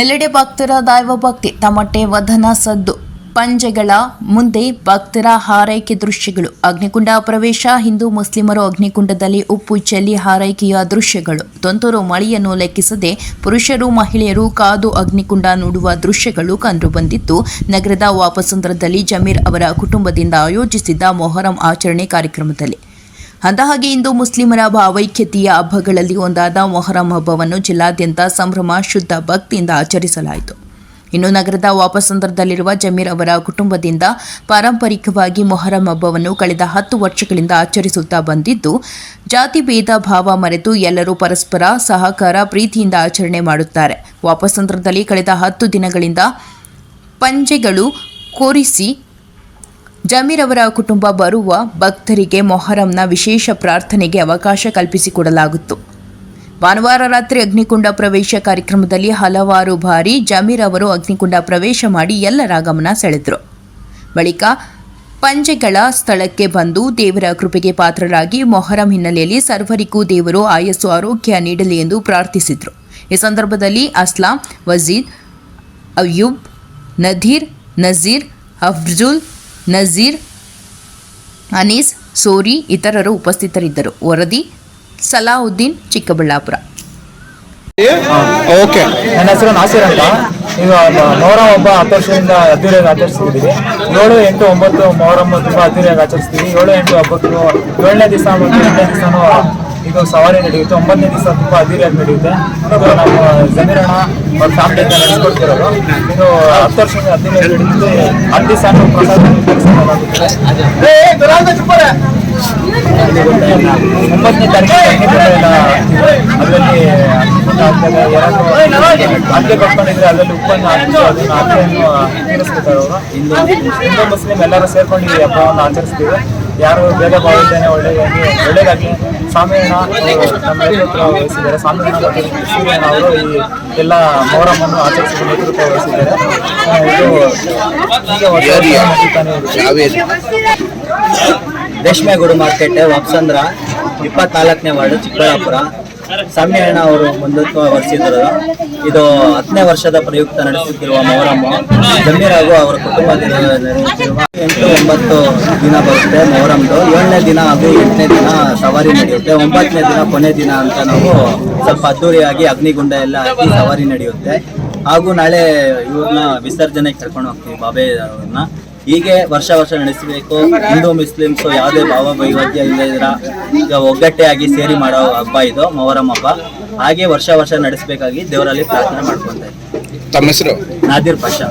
ಎಲ್ಲೆಡೆ ಭಕ್ತರ ದೈವ ಭಕ್ತಿ ತಮಟೆ ವದನ ಸದ್ದು ಪಂಜೆಗಳ ಮುಂದೆ ಭಕ್ತರ ಹಾರೈಕೆ ದೃಶ್ಯಗಳು ಅಗ್ನಿಕುಂಡ ಪ್ರವೇಶ ಹಿಂದೂ ಮುಸ್ಲಿಮರು ಅಗ್ನಿಕುಂಡದಲ್ಲಿ ಉಪ್ಪು ಚೆಲ್ಲಿ ಹಾರೈಕೆಯ ದೃಶ್ಯಗಳು ತುಂತುರು ಮಳೆಯನ್ನು ಲೆಕ್ಕಿಸದೆ ಪುರುಷರು ಮಹಿಳೆಯರು ಕಾದು ಅಗ್ನಿಕುಂಡ ನೋಡುವ ದೃಶ್ಯಗಳು ಕಂಡುಬಂದಿದ್ದು ನಗರದ ವಾಪಸಂದ್ರದಲ್ಲಿ ಜಮೀರ್ ಅವರ ಕುಟುಂಬದಿಂದ ಆಯೋಜಿಸಿದ್ದ ಮೊಹರಂ ಆಚರಣೆ ಕಾರ್ಯಕ್ರಮದಲ್ಲಿ. ಅಂದಹಾಗೆ ಇಂದು ಮುಸ್ಲಿಮರ ಭಾವೈಕ್ಯತೆಯ ಹಬ್ಬಗಳಲ್ಲಿ ಒಂದಾದ ಮೊಹರಂ ಹಬ್ಬವನ್ನು ಜಿಲ್ಲಾದ್ಯಂತ ಸಂಭ್ರಮ ಶುದ್ಧ ಭಕ್ತಿಯಿಂದ ಆಚರಿಸಲಾಯಿತು. ಇನ್ನು ನಗರದ ವಾಪಸಂದ್ರದಲ್ಲಿರುವ ಜಮೀರ್ ಅವರ ಕುಟುಂಬದಿಂದ ಪಾರಂಪರಿಕವಾಗಿ ಮೊಹರಂ ಹಬ್ಬವನ್ನು ಕಳೆದ 10 ವರ್ಷಗಳಿಂದ ಆಚರಿಸುತ್ತಾ ಬಂದಿದ್ದು, ಜಾತಿ ಭೇದ ಭಾವ ಮರೆತು ಎಲ್ಲರೂ ಪರಸ್ಪರ ಸಹಕಾರ ಪ್ರೀತಿಯಿಂದ ಆಚರಣೆ ಮಾಡುತ್ತಾರೆ. ವಾಪಸಂದ್ರದಲ್ಲಿ ಕಳೆದ 10 ದಿನಗಳಿಂದ ಪಂಜೆಗಳು ಕೋರಿಸಿ ಜಮೀರ್ ಅವರ ಕುಟುಂಬ ಬರುವ ಭಕ್ತರಿಗೆ ಮೊಹರಂನ ವಿಶೇಷ ಪ್ರಾರ್ಥನೆಗೆ ಅವಕಾಶ ಕಲ್ಪಿಸಿಕೊಡಲಾಗಿತ್ತು. ಭಾನುವಾರ ರಾತ್ರಿ ಅಗ್ನಿಕುಂಡ ಪ್ರವೇಶ ಕಾರ್ಯಕ್ರಮದಲ್ಲಿ ಹಲವಾರು ಬಾರಿ ಜಮೀರ್ ಅವರು ಅಗ್ನಿಕುಂಡ ಪ್ರವೇಶ ಮಾಡಿ ಎಲ್ಲರ ಗಮನ ಸೆಳೆದರು. ಬಳಿಕ ಪಂಜೆಗಳ ಸ್ಥಳಕ್ಕೆ ಬಂದು ದೇವರ ಕೃಪೆಗೆ ಪಾತ್ರರಾಗಿ ಮೊಹರಂ ಹಿನ್ನೆಲೆಯಲ್ಲಿ ಸರ್ವರಿಗೂ ದೇವರು ಆಯಸ್ಸು ಆರೋಗ್ಯ ನೀಡಲಿ ಎಂದು ಪ್ರಾರ್ಥಿಸಿದರು. ಈ ಸಂದರ್ಭದಲ್ಲಿ ಅಸ್ಲಾಂ, ವಜೀದ್, ಅಯ್ಯೂಬ್, ನಜೀರ್, ಅಫ್ಜುಲ್, ನಜೀರ್, ಅನೀಸ್, ಸೋರಿ ಇತರರು ಉಪಸ್ಥಿತರಿದ್ದರು. ವರದಿ ಸಲಾವುದ್ದೀನ್, ಚಿಕ್ಕಬಳ್ಳಾಪುರ. ಓಕೆ, ನನ್ನ ಹೆಸರು ನಾಸಿರ್ ಅಂತ. ಈಗ ಮೊಹರಂ ಹಬ್ಬ 10 ವರ್ಷದಿಂದ ಅದ್ದೂರಿಯಾಗಿ ಆಚರಿಸ್ತಿದ್ದೀವಿ. 7, 8, 9 ಮೊಹರಂ ತುಂಬ ಅದ್ದೂರಿಯಾಗಿ ಆಚರಿಸ್ತೀವಿ. 7, 8 ಹಬ್ಬಕ್ಕೂ 7ನೇ ದಿವಸ ಮತ್ತು 8ನೇ ದಿವಸನೂ ಇದು ಸವಾರಿ ನಡೆಯುತ್ತೆ. 9ನೇ ದಿವಸ ತುಂಬ ಅದ್ದೂರಿಯಾಗಿ ನಡೆಯುತ್ತೆ. ಇದು ನಮ್ಮ ಜಮೀರಣ್ಣ ಅವ್ರ ಫ್ಯಾಮಿಲಿಯಿಂದ ನಡೆಸ್ಕೊಡ್ತಿರೋದು. ಇದು 10 ವರ್ಷದಿಂದ ಅದ್ದೂರಿಯಾಗಿ ನಡೆಯುತ್ತೆ. 10 ದಿವಸನೂ ಪ್ರಸಾದ 9ನೇ ತಾರೀಕಿಗೆ ಅದರಲ್ಲಿ ಅಕ್ಕೆ ಕಟ್ಕೊಂಡಿದ್ರೆ ಅದರಲ್ಲಿ ಉಪ್ಪನ್ನು ಹಾಕಿ ಅದನ್ನು ಅಕ್ಕೆಯನ್ನು ತೀರಿಸ್ಕೊತಾರೆ ಅವರು. ಹಿಂದೂ ಮುಸ್ಲಿಂ ಎಲ್ಲರೂ ಸೇರ್ಕೊಂಡು ಈ ಹಬ್ಬವನ್ನು ಆಚರಿಸ್ತೀವಿ. ಯಾರು ಭೇದ ಭಾವ ಇದ್ದೇನೆ ಒಳ್ಳೆಯದಾಗಿ ಸ್ವಾಮಿಯಣ್ಣ ನಮ್ಮ ನೇತೃತ್ವ ವಹಿಸಿದ್ದಾರೆ. ಸ್ವಾಮಿಯಣ್ಣ ಮತ್ತು ಸೂರ್ಯಣ್ಣ ಅವರು ಈ ಎಲ್ಲ ಮೊಹರಮನ್ನು ಆಚರಿಸಿ ನೇತೃತ್ವ ವಹಿಸಿದ್ದಾರೆ. ರೇಷ್ಮೆಗೂಡು ಮಾರ್ಕೆಟ್ ವಾಪಸಂದ್ರ 24ನೇ ವಾರ್ಡು ಚಿಕ್ಕಬಳ್ಳಾಪುರ. ಸ್ವಾಮಿಯಣ್ಣ ಅವರು ಬಂಧುತ್ವ ವಹಿಸಿದರು. ಇದು 10ನೇ ವರ್ಷದ ಪ್ರಯುಕ್ತ ನಡೆಸುತ್ತಿರುವ ಮೊಹರಂ. ಜಮೀರ್ ಹಾಗೂ ಅವರ ಕುಟುಂಬದಿಂದ ನಡೆಯುತ್ತಿರುವ 8, 9 ದಿನ ಬರುತ್ತೆ ಮೊಹರಂದು. 7ನೇ ದಿನ ಹಾಗೂ 8ನೇ ದಿನ ಸವಾರಿ ನಡೆಯುತ್ತೆ. 9ನೇ ದಿನ ಕೊನೆ ದಿನ ಅಂತ ನಾವು ಸ್ವಲ್ಪ ಅದ್ದೂರಿಯಾಗಿ ಅಗ್ನಿಗುಂಡ ಎಲ್ಲ ಹಾಕಿ ಸವಾರಿ ನಡೆಯುತ್ತೆ. ಹಾಗೂ ನಾಳೆ ಇವ್ರನ್ನ ವಿಸರ್ಜನೆಗೆ ಕರ್ಕೊಂಡು ಹೋಗ್ತೀವಿ ಬಾಬೆ ಅವ್ರನ್ನ. ಹೀಗೆ ವರ್ಷ ನಡೆಸಬೇಕು. ಹಿಂದೂ ಮುಸ್ಲಿಮ್ಸು ಯಾವುದೇ ಭಾವ ವೈವಿಧ್ಯ ಇಲ್ಲದಿರ ಈಗ ಒಗ್ಗಟ್ಟೆಯಾಗಿ ಸೇರಿ ಮಾಡೋ ಹಬ್ಬ ಇದು ಮೊಹರಂ ಹಬ್ಬ. ಹಾಗೆ ವರ್ಷ ನಡೆಸಬೇಕಾಗಿ ದೇವರಲ್ಲಿ ಪ್ರಾರ್ಥನೆ ಮಾಡ್ಕೊಂತ ಇದ್ದೀವಿ. ತಮ್ಮ ಹೆಸರು? ನಾದಿರ್ ಪಾಷಾ.